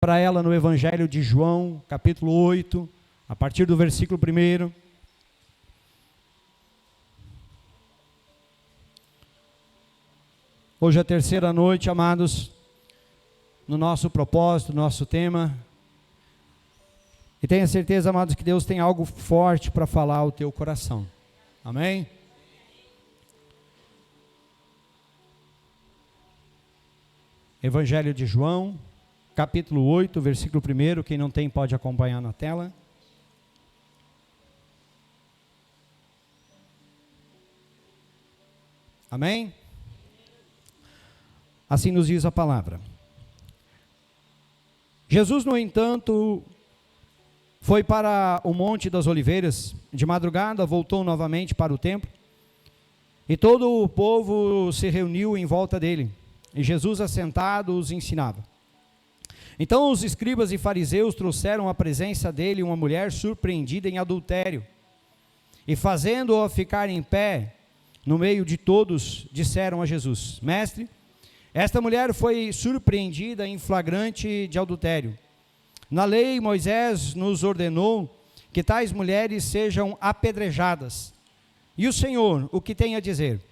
Para ela no Evangelho de João, capítulo 8, a partir do versículo 1. Hoje é a terceira noite, amados, no nosso propósito, no nosso tema. E tenha certeza, amados, que Deus tem algo forte para falar ao teu coração. Amém? Evangelho de João, capítulo 8, versículo 1, quem não tem pode acompanhar na tela. Amém? Assim nos diz a palavra. Jesus, no entanto, foi para o Monte das Oliveiras, de madrugada voltou novamente para o templo, e todo o povo se reuniu em volta dele, e Jesus assentado os ensinava. Então os escribas e fariseus trouxeram à presença dele uma mulher surpreendida em adultério, e fazendo-a ficar em pé no meio de todos, disseram a Jesus: Mestre, esta mulher foi surpreendida em flagrante de adultério. Na lei, Moisés nos ordenou que tais mulheres sejam apedrejadas. E o Senhor, o que tem a dizer?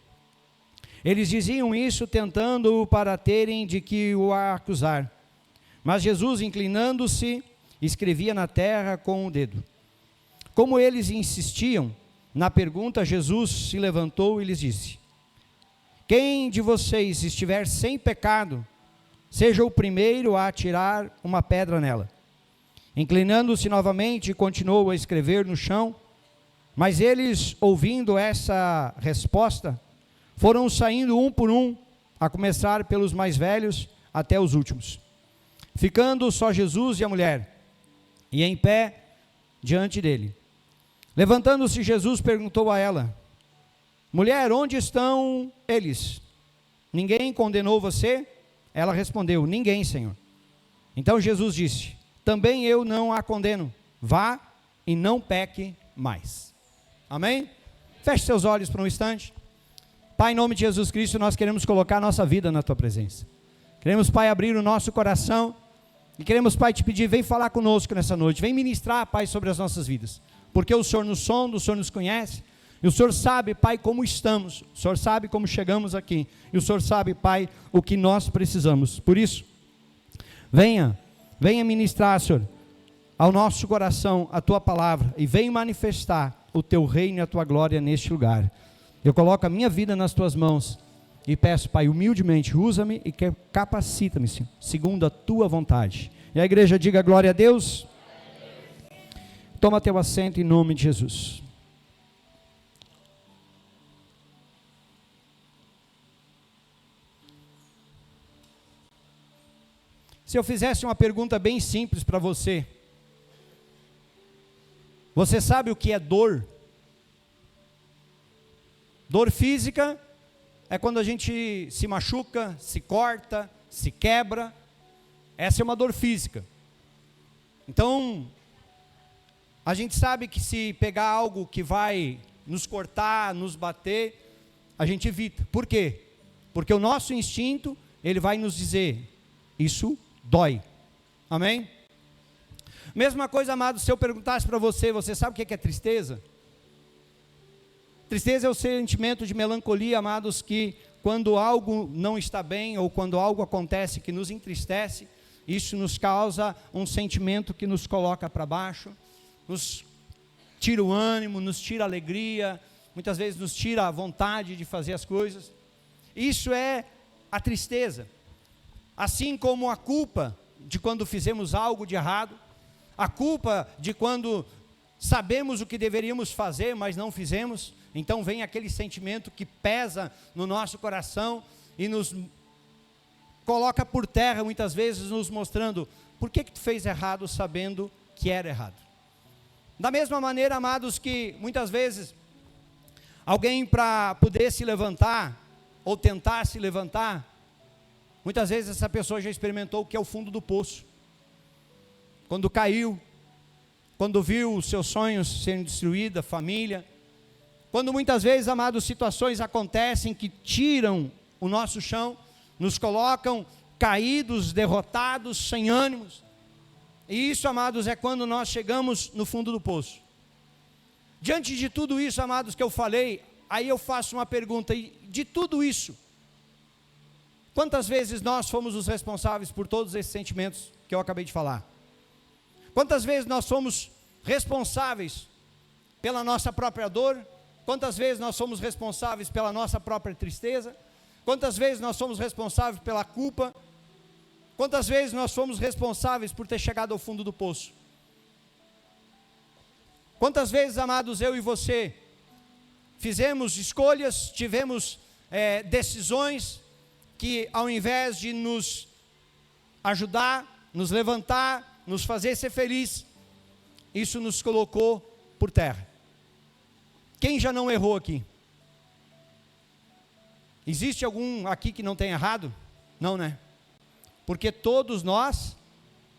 Eles diziam isso tentando-o para terem de que o acusar. Mas Jesus, inclinando-se, escrevia na terra com o dedo. Como eles insistiam na pergunta, Jesus se levantou e lhes disse: Quem de vocês estiver sem pecado, seja o primeiro a atirar uma pedra nela. Inclinando-se novamente, continuou a escrever no chão, mas eles, ouvindo essa resposta, foram saindo um por um, a começar pelos mais velhos até os últimos, ficando só Jesus e a mulher, e em pé diante dele. Levantando-se, Jesus perguntou a ela: Mulher, onde estão eles? Ninguém condenou você? Ela respondeu: Ninguém, Senhor. Então Jesus disse: Também eu não a condeno. Vá e não peque mais. Amém? Feche seus olhos por um instante. Pai, em nome de Jesus Cristo, nós queremos colocar a nossa vida na Tua presença. Queremos, Pai, abrir o nosso coração. E queremos, Pai, te pedir, vem falar conosco nessa noite. Vem ministrar, Pai, sobre as nossas vidas. Porque o Senhor nos sonda, o Senhor nos conhece. E o Senhor sabe, Pai, como estamos. O Senhor sabe como chegamos aqui. E o Senhor sabe, Pai, o que nós precisamos. Por isso, venha ministrar, Senhor, ao nosso coração a Tua palavra. E venha manifestar o Teu reino e a Tua glória neste lugar. Eu coloco a minha vida nas Tuas mãos. E peço, Pai, humildemente, usa-me e capacita-me, Senhor, segundo a Tua vontade. E a igreja diga glória a Deus. Toma teu assento em nome de Jesus. Se eu fizesse uma pergunta bem simples para você, você sabe o que é dor? Dor física é quando a gente se machuca, se corta, se quebra. Essa é uma dor física. Então, a gente sabe que se pegar algo que vai nos cortar, nos bater, a gente evita. Por quê? Porque o nosso instinto, ele vai nos dizer: isso dói. Amém? Mesma coisa, amado, se eu perguntasse para você, você sabe o que é tristeza? Tristeza é o sentimento de melancolia, amados, que quando algo não está bem, ou quando algo acontece que nos entristece, isso nos causa um sentimento que nos coloca para baixo, nos tira o ânimo, nos tira a alegria, muitas vezes nos tira a vontade de fazer as coisas. Isso é a tristeza. Assim como a culpa de quando fizemos algo de errado, a culpa de quando sabemos o que deveríamos fazer, mas não fizemos. Então vem aquele sentimento que pesa no nosso coração e nos coloca por terra, muitas vezes nos mostrando: por que tu fez errado sabendo que era errado? Da mesma maneira, amados, que muitas vezes alguém, para poder se levantar ou tentar se levantar, muitas vezes essa pessoa já experimentou o que é o fundo do poço. Quando caiu, quando viu os seus sonhos serem destruídos, a família. Quando muitas vezes, amados, situações acontecem que tiram o nosso chão, nos colocam caídos, derrotados, sem ânimos. E isso, amados, é quando nós chegamos no fundo do poço. Diante de tudo isso, amados, que eu falei, aí eu faço uma pergunta, e de tudo isso, quantas vezes nós fomos os responsáveis por todos esses sentimentos que eu acabei de falar? Quantas vezes nós somos responsáveis pela nossa própria dor? Quantas vezes nós somos responsáveis pela nossa própria tristeza? Quantas vezes nós somos responsáveis pela culpa? Quantas vezes nós somos responsáveis por ter chegado ao fundo do poço? Quantas vezes, amados, eu e você fizemos escolhas, tivemos decisões que, ao invés de nos ajudar, nos levantar, nos fazer ser feliz, isso nos colocou por terra. Quem já não errou aqui? Existe algum aqui que não tem errado? Não, né? Porque todos nós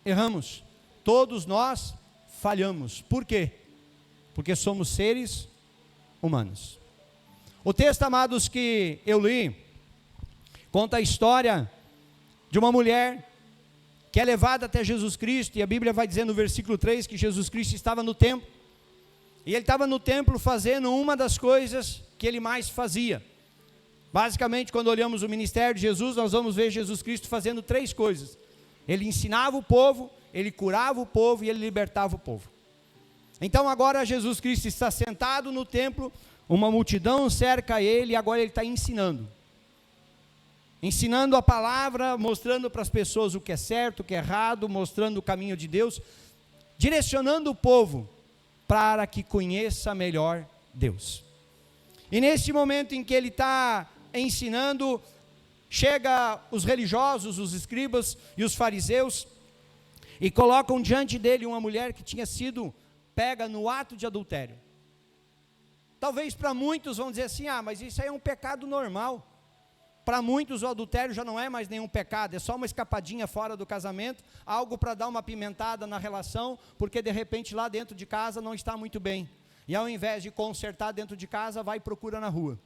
erramos, todos nós falhamos. Por quê? Porque somos seres humanos. O texto, amados, que eu li, conta a história de uma mulher que é levada até Jesus Cristo, e a Bíblia vai dizer no versículo 3 que Jesus Cristo estava no templo, e ele estava no templo fazendo uma das coisas que ele mais fazia. Basicamente, quando olhamos o ministério de Jesus, nós vamos ver Jesus Cristo fazendo 3 coisas. Ele ensinava o povo, ele curava o povo e ele libertava o povo. Então agora Jesus Cristo está sentado no templo, uma multidão cerca ele, e agora ele está ensinando. Ensinando a palavra, mostrando para as pessoas o que é certo, o que é errado, mostrando o caminho de Deus, direcionando o povo para que conheça melhor Deus. E nesse momento em que ele está ensinando, chega os religiosos, os escribas e os fariseus, e colocam diante dele uma mulher que tinha sido pega no ato de adultério. Talvez para muitos vão dizer assim, mas isso aí é um pecado normal. Para muitos o adultério já não é mais nenhum pecado, é só uma escapadinha fora do casamento, algo para dar uma pimentada na relação, porque de repente lá dentro de casa não está muito bem. E ao invés de consertar dentro de casa, vai e procura na rua.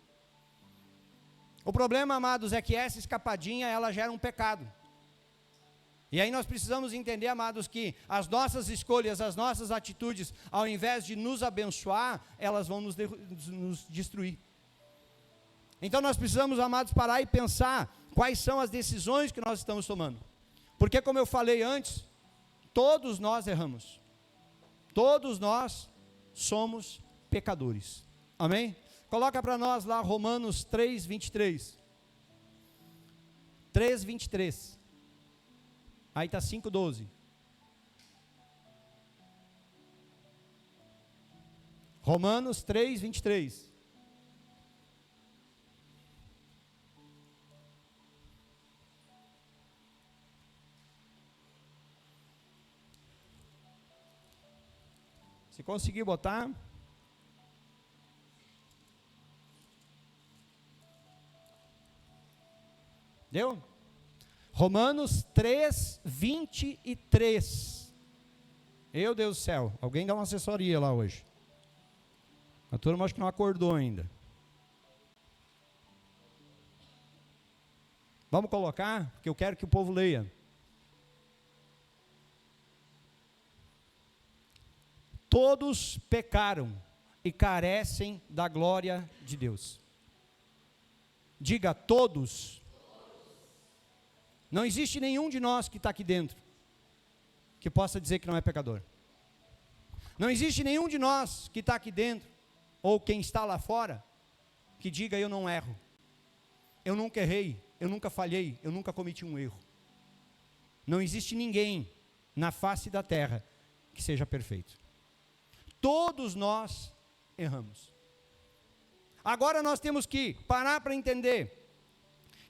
O problema, amados, é que essa escapadinha, ela gera um pecado. E aí nós precisamos entender, amados, que as nossas escolhas, as nossas atitudes, ao invés de nos abençoar, elas vão nos destruir. Então nós precisamos, amados, parar e pensar quais são as decisões que nós estamos tomando. Porque, como eu falei antes, todos nós erramos. Todos nós somos pecadores. Amém? Coloca para nós lá Romanos 3, 23. 3, 23. Aí está 5, 12. Romanos 3, 23. Se conseguir botar. Deu? Romanos 3, 23. Meu Deus do céu, alguém dá uma assessoria lá hoje. A turma acho que não acordou ainda. Vamos colocar, porque eu quero que o povo leia. Todos pecaram e carecem da glória de Deus. Diga todos. Não existe nenhum de nós que está aqui dentro que possa dizer que não é pecador. Não existe nenhum de nós que está aqui dentro, ou quem está lá fora, que diga eu não erro. Eu nunca errei, eu nunca falhei, eu nunca cometi um erro. Não existe ninguém na face da terra que seja perfeito. Todos nós erramos. Agora nós temos que parar para entender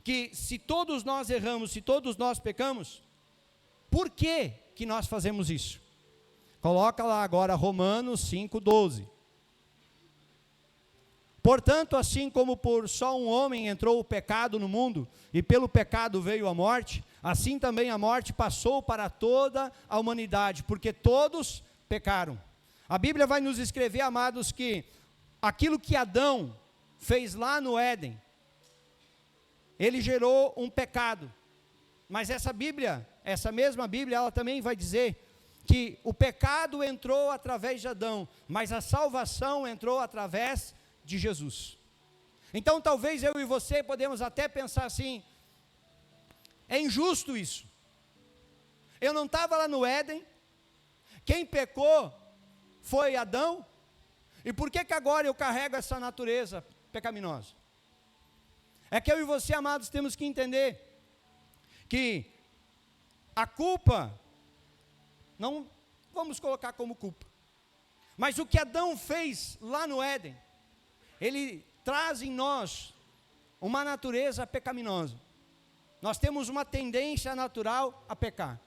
que se todos nós erramos, se todos nós pecamos, por que que nós fazemos isso? Coloca lá agora Romanos 5, 12. Portanto, assim como por só um homem entrou o pecado no mundo, e pelo pecado veio a morte, assim também a morte passou para toda a humanidade, porque todos pecaram. A Bíblia vai nos escrever, amados, que aquilo que Adão fez lá no Éden, ele gerou um pecado. Mas essa Bíblia, essa mesma Bíblia, ela também vai dizer que o pecado entrou através de Adão, mas a salvação entrou através de Jesus. Então talvez eu e você podemos até pensar assim, é injusto isso. Eu não estava lá no Éden, quem pecou foi Adão, e por que agora eu carrego essa natureza pecaminosa? É que eu e você, amados, temos que entender que a culpa, não vamos colocar como culpa, mas o que Adão fez lá no Éden, ele traz em nós uma natureza pecaminosa. Nós temos uma tendência natural a pecar.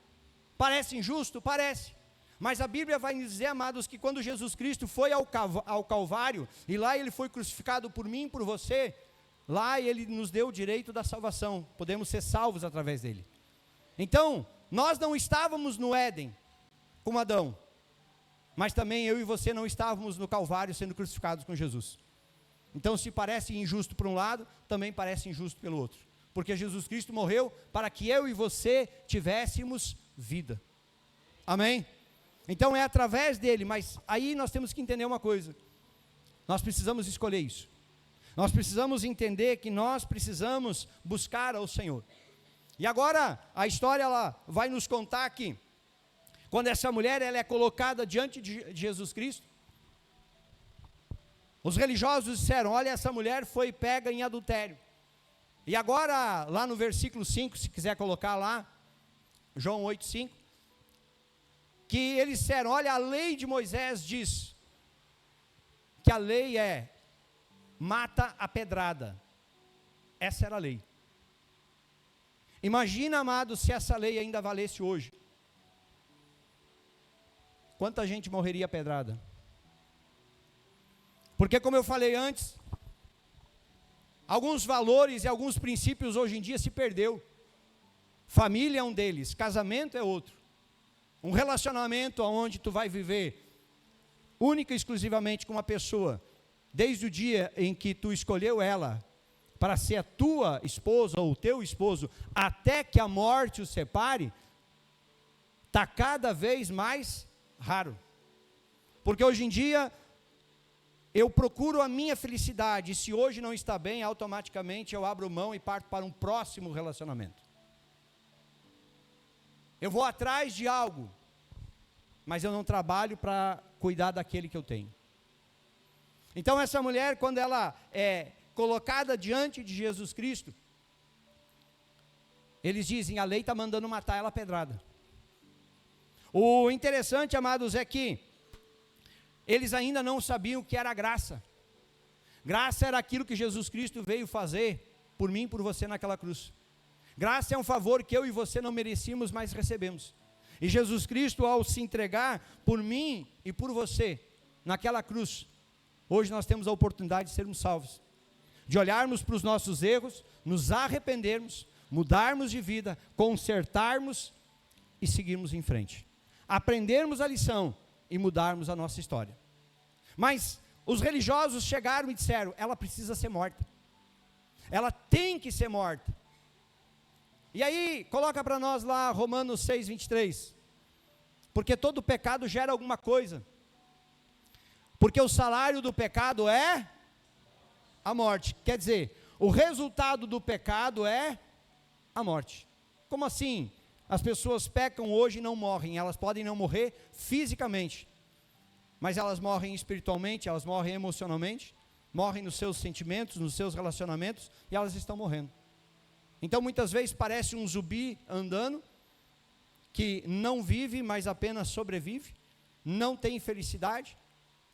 Parece injusto? Parece. Mas a Bíblia vai nos dizer, amados, que quando Jesus Cristo foi ao Calvário, e lá ele foi crucificado por mim e por você, lá ele nos deu o direito da salvação, podemos ser salvos através dele. Então, nós não estávamos no Éden, como Adão, mas também eu e você não estávamos no Calvário sendo crucificados com Jesus. Então, se parece injusto por um lado, também parece injusto pelo outro, porque Jesus Cristo morreu para que eu e você tivéssemos vida. Amém? Então é através dele, mas aí nós temos que entender uma coisa, nós precisamos escolher isso, nós precisamos entender que nós precisamos buscar ao Senhor. E agora a história ela vai nos contar que, quando essa mulher ela é colocada diante de Jesus Cristo, os religiosos disseram, olha, essa mulher foi pega em adultério. E agora, lá no versículo 5, se quiser colocar lá, João 8:5, que eles disseram, olha, a lei de Moisés diz, que a lei é, mata a pedrada, essa era a lei. Imagina, amado, se essa lei ainda valesse hoje, quanta gente morreria a pedrada? Porque como eu falei antes, alguns valores e alguns princípios hoje em dia se perdeu. Família é um deles, casamento é outro. Um relacionamento onde tu vai viver única e exclusivamente com uma pessoa, desde o dia em que tu escolheu ela para ser a tua esposa ou o teu esposo, até que a morte os separe, está cada vez mais raro. Porque hoje em dia, eu procuro a minha felicidade, e se hoje não está bem, automaticamente eu abro mão e parto para um próximo relacionamento. Eu vou atrás de algo, mas eu não trabalho para cuidar daquele que eu tenho. Então essa mulher, quando ela é colocada diante de Jesus Cristo, eles dizem, a lei está mandando matar ela a pedrada. O interessante, amados, é que eles ainda não sabiam o que era graça. Graça era aquilo que Jesus Cristo veio fazer por mim e por você naquela cruz. Graça é um favor que eu e você não merecíamos, mas recebemos. E Jesus Cristo, ao se entregar por mim e por você naquela cruz, hoje nós temos a oportunidade de sermos salvos, de olharmos para os nossos erros, nos arrependermos, mudarmos de vida, consertarmos e seguirmos em frente, aprendermos a lição e mudarmos a nossa história. Mas os religiosos chegaram e disseram, ela precisa ser morta, ela tem que ser morta. E aí, coloca para nós lá Romanos 6:23, porque todo pecado gera alguma coisa, porque o salário do pecado é a morte, quer dizer, o resultado do pecado é a morte. Como assim? As pessoas pecam hoje e não morrem, elas podem não morrer fisicamente, mas elas morrem espiritualmente, elas morrem emocionalmente, morrem nos seus sentimentos, nos seus relacionamentos, e elas estão morrendo. Então muitas vezes parece um zumbi andando, que não vive, mas apenas sobrevive, não tem felicidade.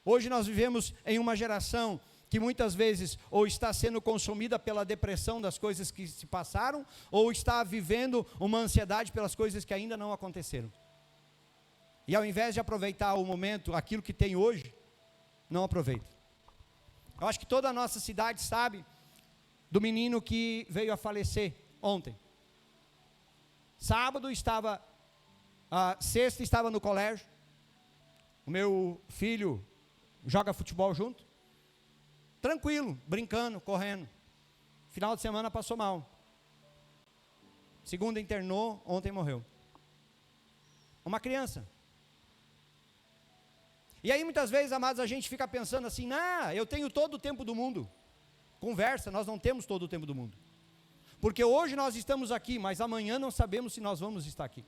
Hoje nós vivemos em uma geração que muitas vezes ou está sendo consumida pela depressão das coisas que se passaram, ou está vivendo uma ansiedade pelas coisas que ainda não aconteceram. E ao invés de aproveitar o momento, aquilo que tem hoje, não aproveita. Eu acho que toda a nossa cidade sabe do menino que veio a falecer ontem. Sábado estava, sexta estava no colégio, o meu filho joga futebol junto, tranquilo, brincando, correndo. Final de semana passou mal. Segunda internou, ontem morreu. Uma criança E aí muitas vezes, amados, a gente fica pensando assim, eu tenho todo o tempo do mundo. Conversa, nós não temos todo o tempo do mundo. Porque hoje nós estamos aqui, mas amanhã não sabemos se nós vamos estar aqui.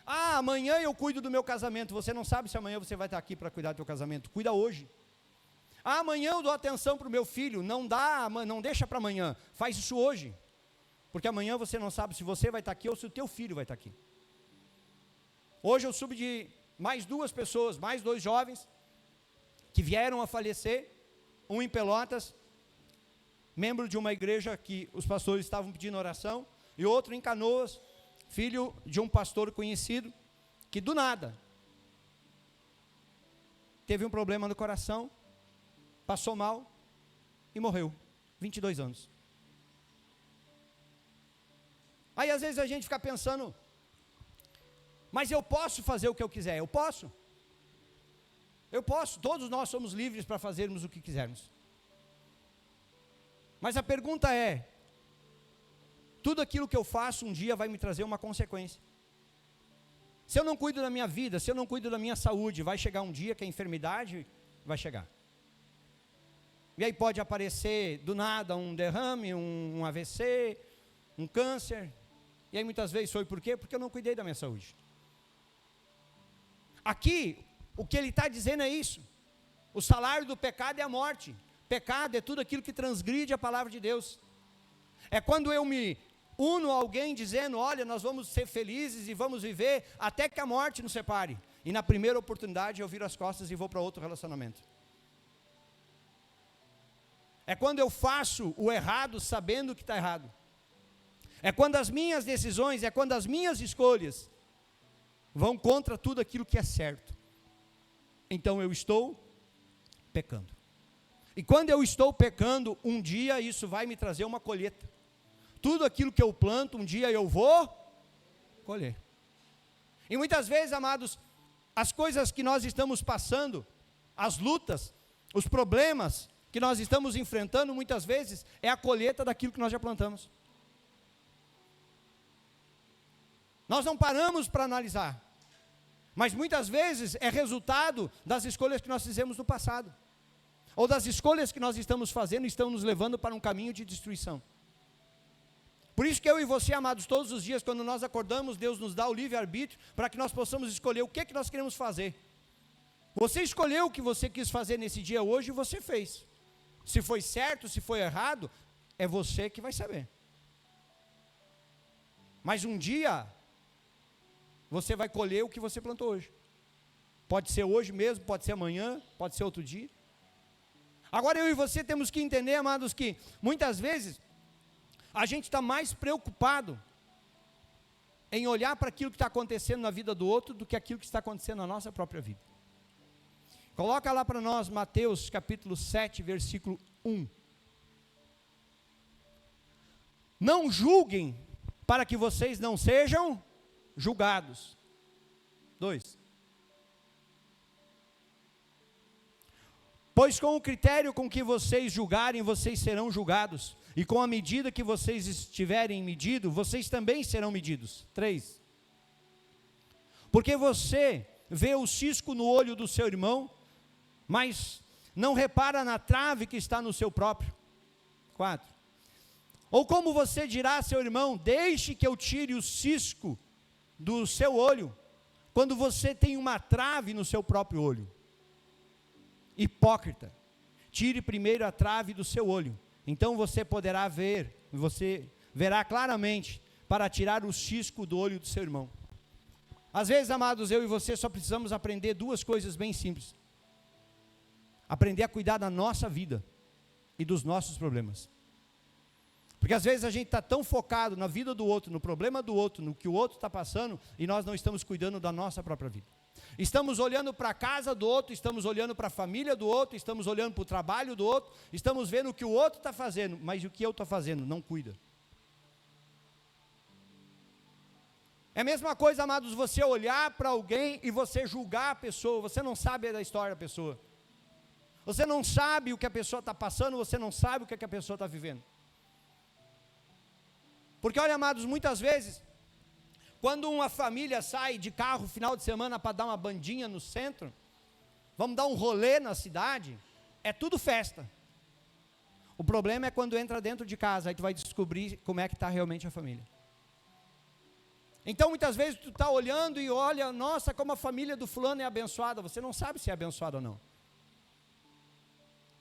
Amanhã eu cuido do meu casamento. Você não sabe se amanhã você vai estar aqui para cuidar do seu casamento. Cuida hoje. Amanhã eu dou atenção para o meu filho. Não deixa para amanhã. Faz isso hoje. Porque amanhã você não sabe se você vai estar aqui ou se o teu filho vai estar aqui. Hoje eu soube de mais 2 pessoas, mais 2 jovens, que vieram a falecer. Um em Pelotas, membro de uma igreja que os pastores estavam pedindo oração, e outro em Canoas, filho de um pastor conhecido, que do nada teve um problema no coração, passou mal e morreu, 22 anos. Aí às vezes a gente fica pensando, mas eu posso fazer o que eu quiser? Eu posso, todos nós somos livres para fazermos o que quisermos. Mas a pergunta é, tudo aquilo que eu faço um dia vai me trazer uma consequência. Se eu não cuido da minha vida, se eu não cuido da minha saúde, vai chegar um dia que a enfermidade vai chegar. E aí pode aparecer do nada um derrame, um AVC, um câncer. E aí muitas vezes foi por quê? Porque eu não cuidei da minha saúde. Aqui, o que ele está dizendo é isso. O salário do pecado é a morte. Pecado é tudo aquilo que transgride a palavra de Deus. É quando eu me uno a alguém dizendo, olha, nós vamos ser felizes e vamos viver até que a morte nos separe. E na primeira oportunidade eu viro as costas e vou para outro relacionamento. É quando eu faço o errado sabendo que está errado. É quando as minhas decisões, é quando as minhas escolhas vão contra tudo aquilo que é certo. Então eu estou pecando. E quando eu estou pecando, um dia isso vai me trazer uma colheita. Tudo aquilo que eu planto, um dia eu vou colher. E muitas vezes, amados, as coisas que nós estamos passando, as lutas, os problemas que nós estamos enfrentando, muitas vezes, é a colheita daquilo que nós já plantamos. Nós não paramos para analisar, mas muitas vezes é resultado das escolhas que nós fizemos no passado, ou das escolhas que nós estamos fazendo, estão nos levando para um caminho de destruição. Por isso que eu e você, amados, todos os dias, quando nós acordamos, Deus nos dá o livre-arbítrio, para que nós possamos escolher o que nós queremos fazer. Você escolheu o que você quis fazer nesse dia hoje, e você fez. Se foi certo, se foi errado, é você que vai saber. Mas um dia, você vai colher o que você plantou hoje. Pode ser hoje mesmo, pode ser amanhã, pode ser outro dia. Agora eu e você temos que entender, amados, que muitas vezes a gente está mais preocupado em olhar para aquilo que está acontecendo na vida do outro do que aquilo que está acontecendo na nossa própria vida. Coloca lá para nós Mateus capítulo 7, versículo 1. Não julguem para que vocês não sejam julgados. 2. Pois com o critério com que vocês julgarem, vocês serão julgados. E com a medida que vocês estiverem medido, vocês também serão medidos. 3. Porque você vê o cisco no olho do seu irmão, mas não repara na trave que está no seu próprio. 4. Ou como você dirá a seu irmão, deixe que eu tire o cisco do seu olho, quando você tem uma trave no seu próprio olho. Hipócrita, tire primeiro a trave do seu olho, então você poderá ver, você verá claramente, para tirar o cisco do olho do seu irmão. Às vezes, amados, eu e você só precisamos aprender 2 coisas bem simples. Aprender a cuidar da nossa vida e dos nossos problemas. Porque às vezes a gente está tão focado na vida do outro, no problema do outro, no que o outro está passando, e nós não estamos cuidando da nossa própria vida. Estamos olhando para a casa do outro, estamos olhando para a família do outro, estamos olhando para o trabalho do outro, estamos vendo o que o outro está fazendo, mas o que eu estou fazendo, não cuida. É a mesma coisa, amados, você olhar para alguém e você julgar a pessoa, você não sabe da história da pessoa. Você não sabe o que a pessoa está passando, você não sabe o que a pessoa está vivendo. Porque olha, amados, muitas vezes, quando uma família sai de carro final de semana para dar uma bandinha no centro, vamos dar um rolê na cidade, é tudo festa. O problema é quando entra dentro de casa, aí tu vai descobrir como é que está realmente a família. Então muitas vezes tu está olhando e olha, nossa, como a família do fulano é abençoada, você não sabe se é abençoada ou não.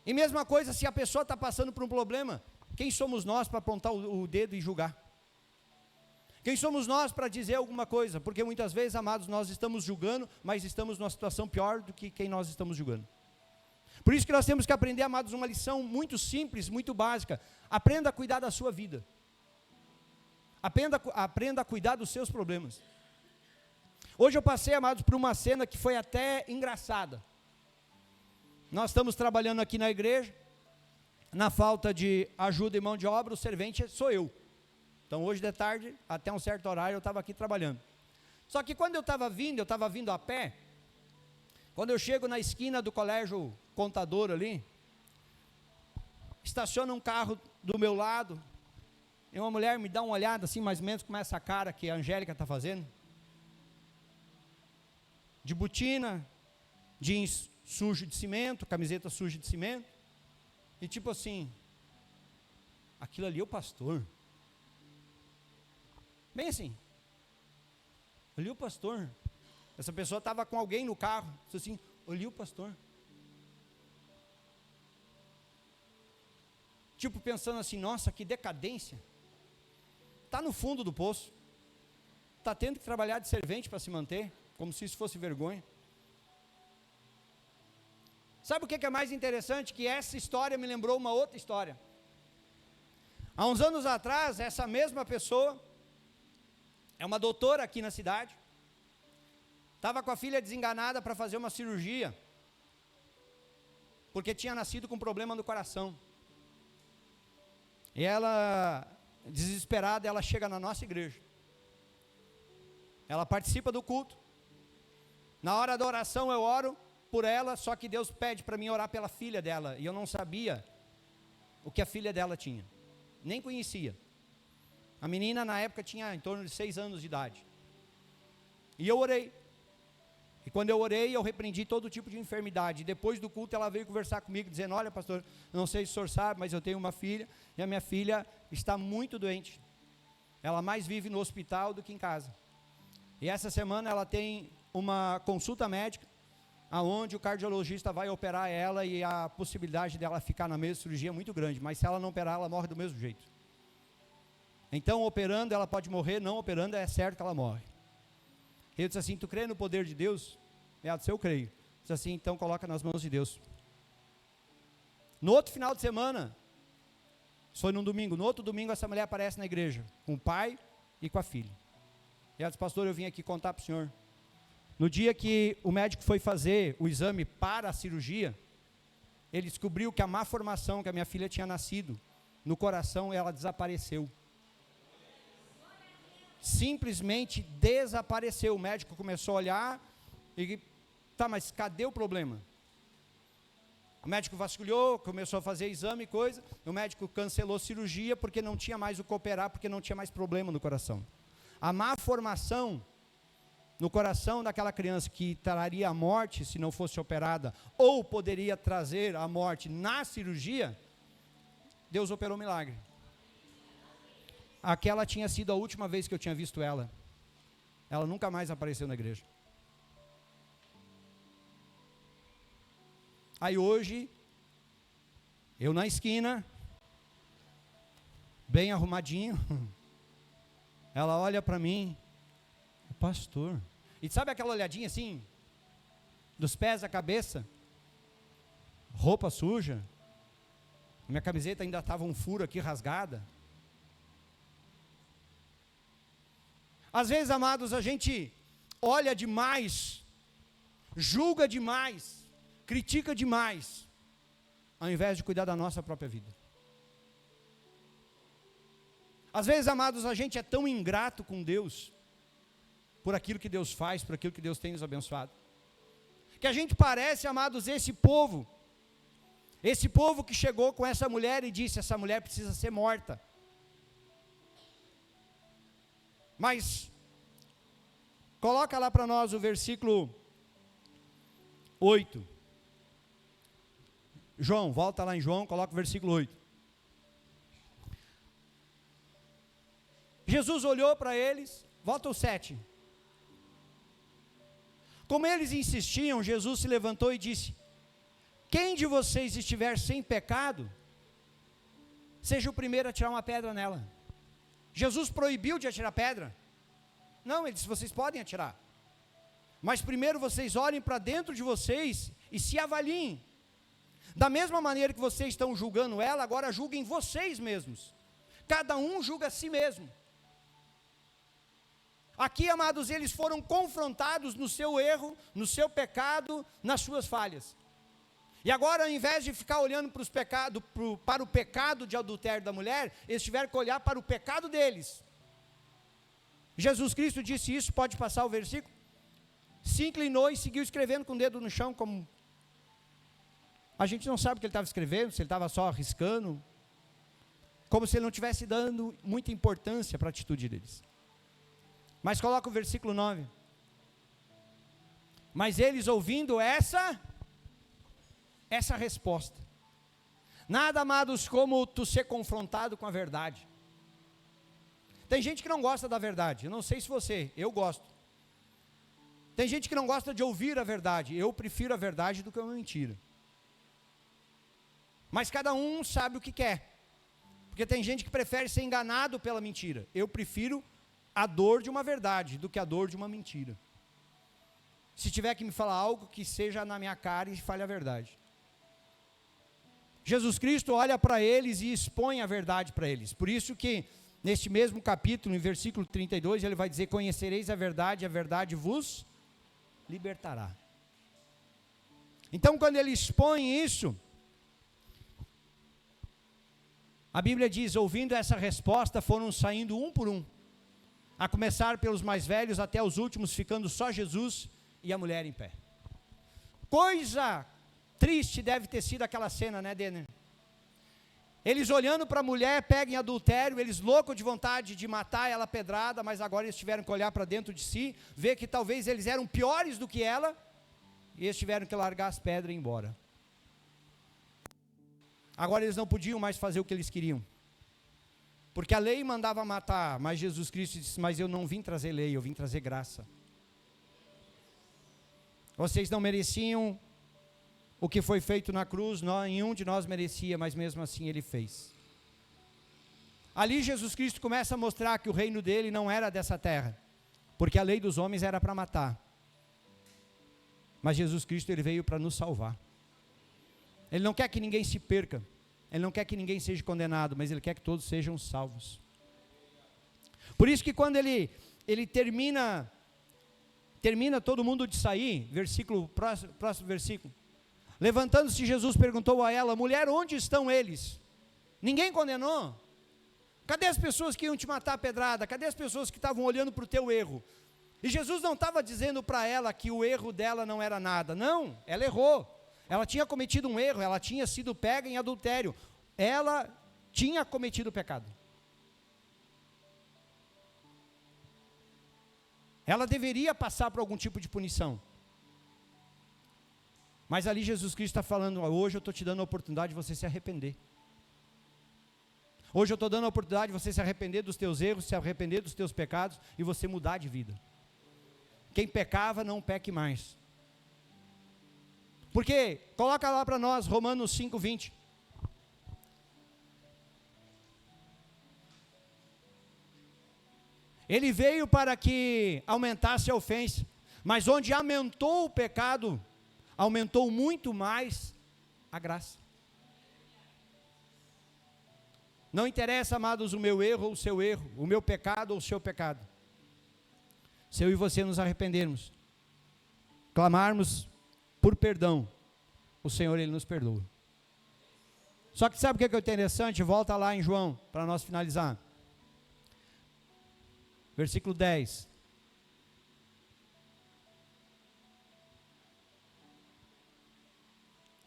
E mesma coisa, se a pessoa está passando por um problema, quem somos nós para apontar o dedo e julgar? Quem somos nós para dizer alguma coisa? Porque muitas vezes, amados, nós estamos julgando, mas estamos numa situação pior do que quem nós estamos julgando. Por isso que nós temos que aprender, amados, uma lição muito simples, muito básica. Aprenda a cuidar da sua vida. Aprenda a cuidar dos seus problemas. Hoje eu passei, amados, por uma cena que foi até engraçada. Nós estamos trabalhando aqui na igreja, na falta de ajuda e mão de obra, o servente sou eu. Então hoje de tarde, até um certo horário, eu estava aqui trabalhando. Só que quando eu estava vindo a pé, quando eu chego na esquina do colégio Contador ali, estaciona um carro do meu lado, e uma mulher me dá uma olhada assim, mais ou menos com essa cara que a Angélica está fazendo, de botina, jeans sujo de cimento, camiseta suja de cimento, e tipo assim, aquilo ali é o pastor. Bem assim, ali é o pastor. Essa pessoa estava com alguém no carro, disse assim, ali é o pastor. Tipo pensando assim, nossa, que decadência. Está no fundo do poço, está tendo que trabalhar de servente para se manter, como se isso fosse vergonha. Sabe o que é mais interessante? Que essa história me lembrou uma outra história. Há uns anos atrás, essa mesma pessoa, é uma doutora aqui na cidade, estava com a filha desenganada para fazer uma cirurgia, porque tinha nascido com problema no coração. E ela, desesperada, ela chega na nossa igreja. Ela participa do culto. Na hora da oração eu oro por ela, só que Deus pede para mim orar pela filha dela, e eu não sabia o que a filha dela tinha, nem conhecia. A menina na época tinha em torno de 6 anos de idade, e eu orei, e quando eu orei, eu repreendi todo tipo de enfermidade. Depois do culto ela veio conversar comigo, dizendo, olha pastor, não sei se o senhor sabe, mas eu tenho uma filha, e a minha filha está muito doente, ela mais vive no hospital do que em casa, e essa semana ela tem uma consulta médica, aonde o cardiologista vai operar ela, e a possibilidade dela ficar na mesa de cirurgia é muito grande, mas se ela não operar, ela morre do mesmo jeito. Então, operando, ela pode morrer, não operando, é certo que ela morre. Ele disse assim, tu crê no poder de Deus? Eu disse, eu creio. Disse assim, então coloca nas mãos de Deus. No outro final de semana, foi num domingo, no outro domingo essa mulher aparece na igreja, com o pai e com a filha. E ela disse, pastor, eu vim aqui contar para o senhor. No dia que o médico foi fazer o exame para a cirurgia, ele descobriu que a má formação que a minha filha tinha nascido no coração, ela desapareceu. Simplesmente desapareceu. O médico começou a olhar e, tá, mas cadê o problema? O médico vasculhou, começou a fazer exame e coisa, o médico cancelou a cirurgia porque não tinha mais o que operar, porque não tinha mais problema no coração. A má formação no coração daquela criança que traria a morte se não fosse operada, ou poderia trazer a morte na cirurgia, Deus operou um milagre. Aquela tinha sido a última vez que eu tinha visto ela. Ela nunca mais apareceu na igreja. Aí hoje, eu na esquina, bem arrumadinho, ela olha para mim, pastor. E sabe aquela olhadinha assim, dos pés à cabeça, roupa suja, minha camiseta ainda estava um furo aqui rasgada. Às vezes, amados, a gente olha demais, julga demais, critica demais, ao invés de cuidar da nossa própria vida. Às vezes, amados, a gente é tão ingrato com Deus, por aquilo que Deus faz, por aquilo que Deus tem nos abençoado, que a gente parece, amados, esse povo que chegou com essa mulher e disse, essa mulher precisa ser morta. Mas, coloca lá para nós o versículo 8, João, volta lá em João, coloca o versículo 8. Jesus olhou para eles, volta ao 7. Como eles insistiam, Jesus se levantou e disse: quem de vocês estiver sem pecado, seja o primeiro a tirar uma pedra nela. Jesus proibiu de atirar pedra? Não, ele disse: vocês podem atirar, mas primeiro vocês olhem para dentro de vocês e se avaliem. Da mesma maneira que vocês estão julgando ela, agora julguem vocês mesmos. Cada um julga a si mesmo. Aqui, amados, eles foram confrontados no seu erro, no seu pecado, nas suas falhas. E agora, ao invés de ficar olhando para o pecado de adultério da mulher, eles tiveram que olhar para o pecado deles. Jesus Cristo disse isso, pode passar o versículo? Se inclinou e seguiu escrevendo com o dedo no chão, como... A gente não sabe o que ele estava escrevendo, se ele estava só arriscando, como se ele não estivesse dando muita importância para a atitude deles. Mas coloca o versículo 9. Mas eles ouvindo essa resposta. Nada, amados, como tu ser confrontado com a verdade. Tem gente que não gosta da verdade, eu não sei se você, eu gosto. Tem gente que não gosta de ouvir a verdade, eu prefiro a verdade do que a mentira. Mas cada um sabe o que quer. Porque tem gente que prefere ser enganado pela mentira. Eu prefiro a dor de uma verdade do que a dor de uma mentira. Se tiver que me falar algo, que seja na minha cara e fale a verdade. Jesus Cristo olha para eles e expõe a verdade para eles. Por isso que neste mesmo capítulo, em versículo 32, ele vai dizer: conhecereis a verdade vos libertará. Então, quando ele expõe isso, a Bíblia diz: ouvindo essa resposta, foram saindo um por um, a começar pelos mais velhos até os últimos, ficando só Jesus e a mulher em pé. Coisa triste deve ter sido aquela cena, né, Denner? Eles olhando para a mulher, pegam em adultério, eles loucos de vontade de matar ela pedrada, mas agora eles tiveram que olhar para dentro de si, ver que talvez eles eram piores do que ela, e eles tiveram que largar as pedras e ir embora. Agora eles não podiam mais fazer o que eles queriam, porque a lei mandava matar, mas Jesus Cristo disse: mas eu não vim trazer lei, eu vim trazer graça. Vocês não mereciam o que foi feito na cruz, nenhum de nós merecia, mas mesmo assim ele fez. Ali Jesus Cristo começa a mostrar que o reino dele não era dessa terra, porque a lei dos homens era para matar, mas Jesus Cristo ele veio para nos salvar. Ele não quer que ninguém se perca, ele não quer que ninguém seja condenado, mas ele quer que todos sejam salvos. Por isso que quando ele termina todo mundo de sair, próximo versículo, levantando-se Jesus perguntou a ela: mulher, onde estão eles? Ninguém condenou? Cadê as pessoas que iam te matar a pedrada? Cadê as pessoas que estavam olhando para o teu erro? E Jesus não estava dizendo para ela que o erro dela não era nada, não, ela errou. Ela tinha cometido um erro, ela tinha sido pega em adultério, ela tinha cometido pecado. Ela deveria passar por algum tipo de punição. Mas ali Jesus Cristo está falando: hoje eu estou te dando a oportunidade de você se arrepender. Hoje eu estou dando a oportunidade de você se arrepender dos teus erros, se arrepender dos teus pecados e você mudar de vida. Quem pecava, não peque mais. Porque, coloca lá para nós, Romanos 5:20. Ele veio para que aumentasse a ofensa, mas onde aumentou o pecado, aumentou muito mais a graça. Não interessa, amados, o meu erro ou o seu erro, o meu pecado ou o seu pecado. Se eu e você nos arrependermos, clamarmos por perdão, o Senhor ele nos perdoa. Só que sabe o que é interessante? Volta lá em João, para nós finalizar. Versículo 10.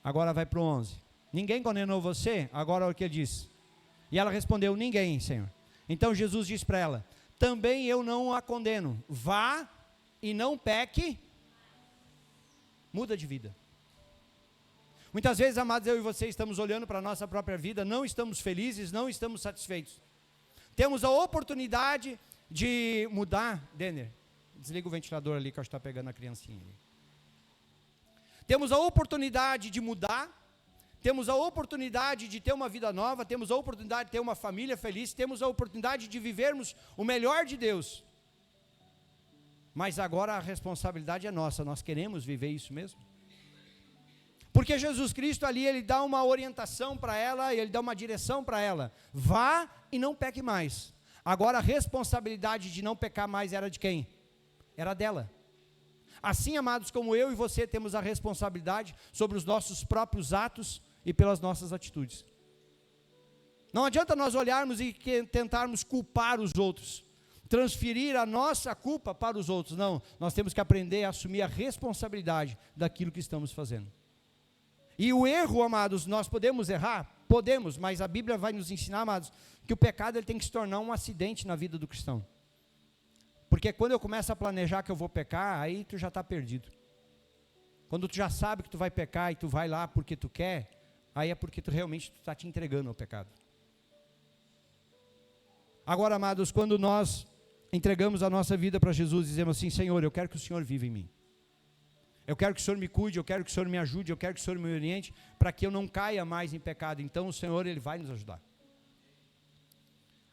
Agora vai para o 11. Ninguém condenou você? Agora o que ele disse? E ela respondeu: ninguém, Senhor. Então Jesus disse para ela: também eu não a condeno. Vá e não peque. Muda de vida. Muitas vezes, amados, eu e você estamos olhando para a nossa própria vida, não estamos felizes, não estamos satisfeitos. Temos a oportunidade de mudar. Denner, desliga o ventilador ali que eu acho que está pegando a criancinha ali. Temos a oportunidade de mudar, temos a oportunidade de ter uma vida nova, temos a oportunidade de ter uma família feliz, temos a oportunidade de vivermos o melhor de Deus. Mas agora a responsabilidade é nossa, nós queremos viver isso mesmo? Porque Jesus Cristo ali, ele dá uma orientação para ela, ele dá uma direção para ela. Vá e não peque mais. Agora a responsabilidade de não pecar mais era de quem? Era dela. Assim, amados, como eu e você temos a responsabilidade sobre os nossos próprios atos e pelas nossas atitudes. Não adianta nós olharmos e tentarmos culpar os outros, transferir a nossa culpa para os outros. Não, nós temos que aprender a assumir a responsabilidade daquilo que estamos fazendo. E o erro, amados, nós podemos errar? Podemos, mas a Bíblia vai nos ensinar, amados, que o pecado ele tem que se tornar um acidente na vida do cristão. Porque quando eu começo a planejar que eu vou pecar, aí tu já está perdido. Quando tu já sabe que tu vai pecar e tu vai lá porque tu quer, aí é porque tu realmente está te entregando ao pecado. Agora, amados, quando nós entregamos a nossa vida para Jesus, dizemos assim: Senhor, eu quero que o Senhor viva em mim. Eu quero que o Senhor me cuide, eu quero que o Senhor me ajude, eu quero que o Senhor me oriente, para que eu não caia mais em pecado. Então o Senhor, Ele vai nos ajudar.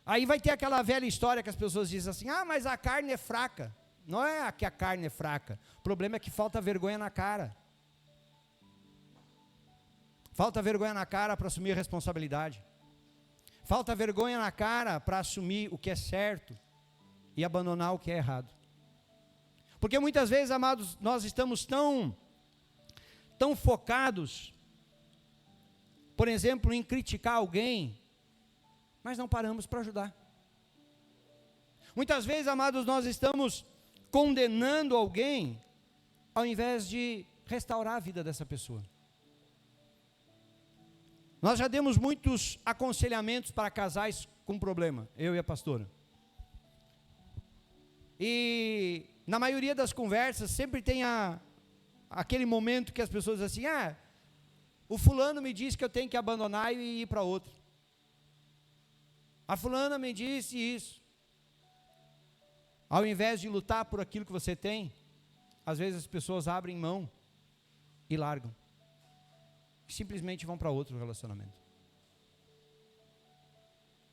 Aí vai ter aquela velha história que as pessoas dizem assim: ah, mas a carne é fraca. Não é que a carne é fraca, o problema é que falta vergonha na cara. Falta vergonha na cara para assumir a responsabilidade. Falta vergonha na cara para assumir o que é certo e abandonar o que é errado. Porque muitas vezes, amados, nós estamos tão focados, por exemplo, em criticar alguém, mas não paramos para ajudar. Muitas vezes, amados, nós estamos condenando alguém, ao invés de restaurar a vida dessa pessoa. Nós já demos muitos aconselhamentos para casais com problema, eu e a pastora. E na maioria das conversas sempre tem aquele momento que as pessoas dizem assim: ah, o fulano me disse que eu tenho que abandonar e ir para outro. A fulana me disse isso. Ao invés de lutar por aquilo que você tem, às vezes as pessoas abrem mão e largam. Simplesmente vão para outro relacionamento.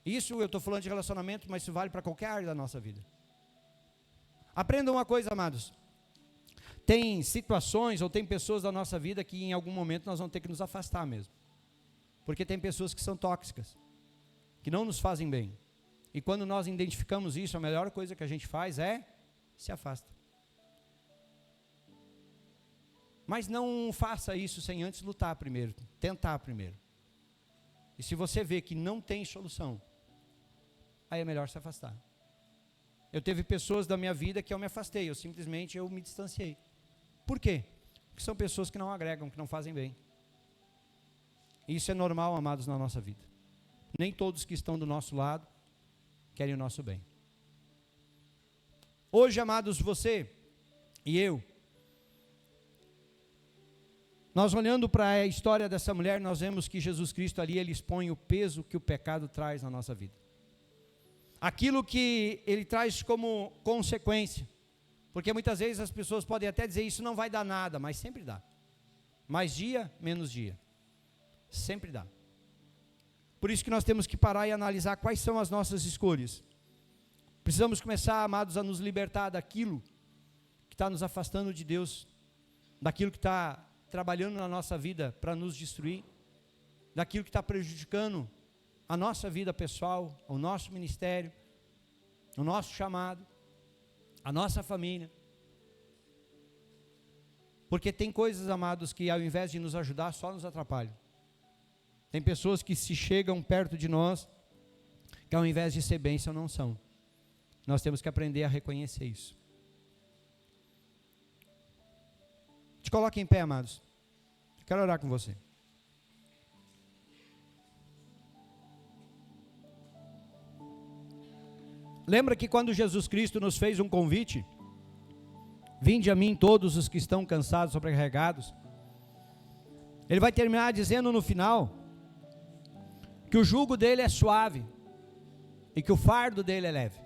Isso eu estou falando de relacionamento, mas isso vale para qualquer área da nossa vida. Aprendam uma coisa, amados. Tem situações ou tem pessoas da nossa vida que em algum momento nós vamos ter que nos afastar mesmo. Porque tem pessoas que são tóxicas, que não nos fazem bem. E quando nós identificamos isso, a melhor coisa que a gente faz é se afasta. Mas não faça isso sem antes lutar primeiro, tentar primeiro. E se você vê que não tem solução, aí é melhor se afastar. Eu teve pessoas da minha vida que eu me afastei, eu me distanciei. Por quê? Porque são pessoas que não agregam, que não fazem bem. E isso é normal, amados, na nossa vida. Nem todos que estão do nosso lado querem o nosso bem. Hoje, amados, você e eu, nós olhando para a história dessa mulher, nós vemos que Jesus Cristo ali, ele expõe o peso que o pecado traz na nossa vida. Aquilo que ele traz como consequência. Porque muitas vezes as pessoas podem até dizer, isso não vai dar nada, mas sempre dá. Mais dia, menos dia. Sempre dá. Por isso que nós temos que parar e analisar quais são as nossas escolhas. Precisamos começar, amados, a nos libertar daquilo que está nos afastando de Deus, daquilo que está trabalhando na nossa vida para nos destruir, daquilo que está prejudicando a nossa vida pessoal, o nosso ministério, o nosso chamado, a nossa família. Porque tem coisas, amados, que ao invés de nos ajudar, só nos atrapalham. Tem pessoas que se chegam perto de nós, que ao invés de ser bênção, não são. Nós temos que aprender a reconhecer isso. Te coloque em pé, amados. Quero orar com você. Lembra que quando Jesus Cristo nos fez um convite, vinde a mim todos os que estão cansados, sobrecarregados, Ele vai terminar dizendo no final que o jugo dele é suave e que o fardo dele é leve.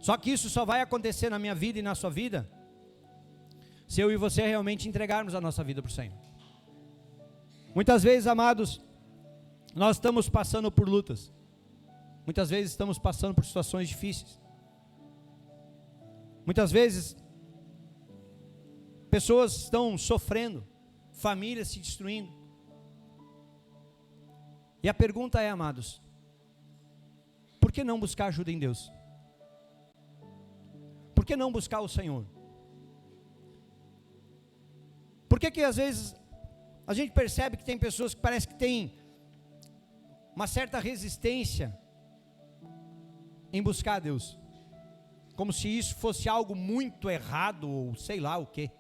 Só que isso só vai acontecer na minha vida e na sua vida se eu e você realmente entregarmos a nossa vida para o Senhor. Muitas vezes, amados, nós estamos passando por lutas. Muitas vezes estamos passando por situações difíceis. Muitas vezes pessoas estão sofrendo, famílias se destruindo. E a pergunta é, amados, por que não buscar ajuda em Deus? Por que não buscar o Senhor? Por que às vezes a gente percebe que tem pessoas que parece que têm uma certa resistência em buscar a Deus? Como se isso fosse algo muito errado ou sei lá o quê.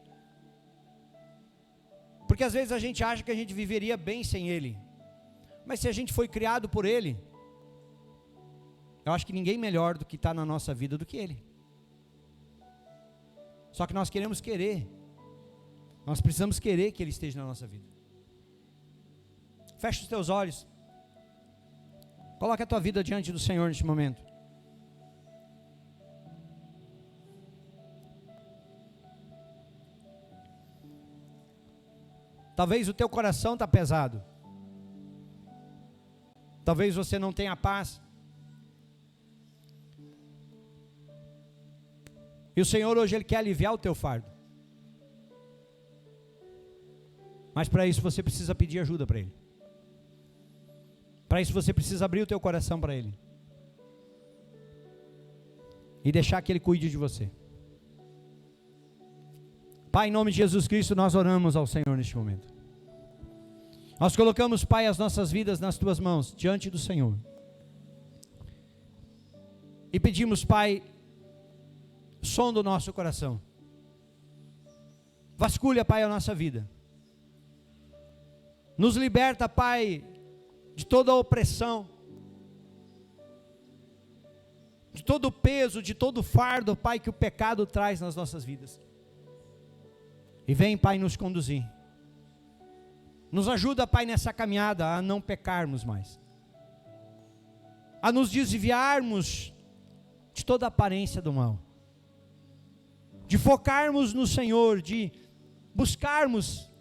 Porque às vezes a gente acha que a gente viveria bem sem Ele. Mas se a gente foi criado por Ele, eu acho que ninguém melhor do que está na nossa vida do que Ele. Só que nós queremos querer. Nós precisamos querer que Ele esteja na nossa vida. Fecha os teus olhos. Coloca a tua vida diante do Senhor neste momento. Talvez o teu coração está pesado. Talvez você não tenha paz. E o Senhor hoje Ele quer aliviar o teu fardo. Mas para isso você precisa pedir ajuda para Ele. Para isso você precisa abrir o teu coração para Ele. E deixar que Ele cuide de você. Pai, em nome de Jesus Cristo, nós oramos ao Senhor neste momento. Nós colocamos, Pai, as nossas vidas nas Tuas mãos, diante do Senhor. E pedimos, Pai, sonda o nosso coração. Vasculha, Pai, a nossa vida. Nos liberta, Pai, de toda a opressão, de todo o peso, de todo o fardo, Pai, que o pecado traz nas nossas vidas. E vem, Pai, nos conduzir. Nos ajuda, Pai, nessa caminhada a não pecarmos mais. A nos desviarmos de toda a aparência do mal. De focarmos no Senhor, de buscarmos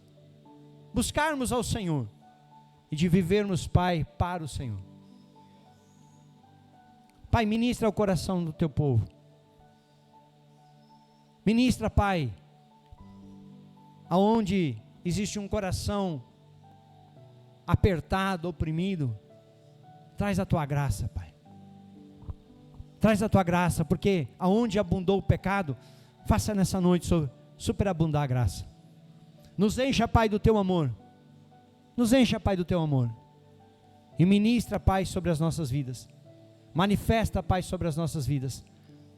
ao Senhor. E de vivermos, Pai, para o Senhor. Pai, ministra o coração do Teu povo. Ministra, Pai, aonde existe um coração apertado, oprimido, traz a Tua graça, Pai. Traz a Tua graça, porque aonde abundou o pecado, faça nessa noite superabundar a graça. Nos encha, Pai, do Teu amor. Nos encha, Pai, do Teu amor. E ministra, Pai, sobre as nossas vidas. Manifesta, Pai, sobre as nossas vidas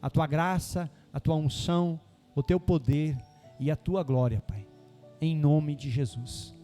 a Tua graça, a Tua unção, o Teu poder e a Tua glória, Pai. Em nome de Jesus.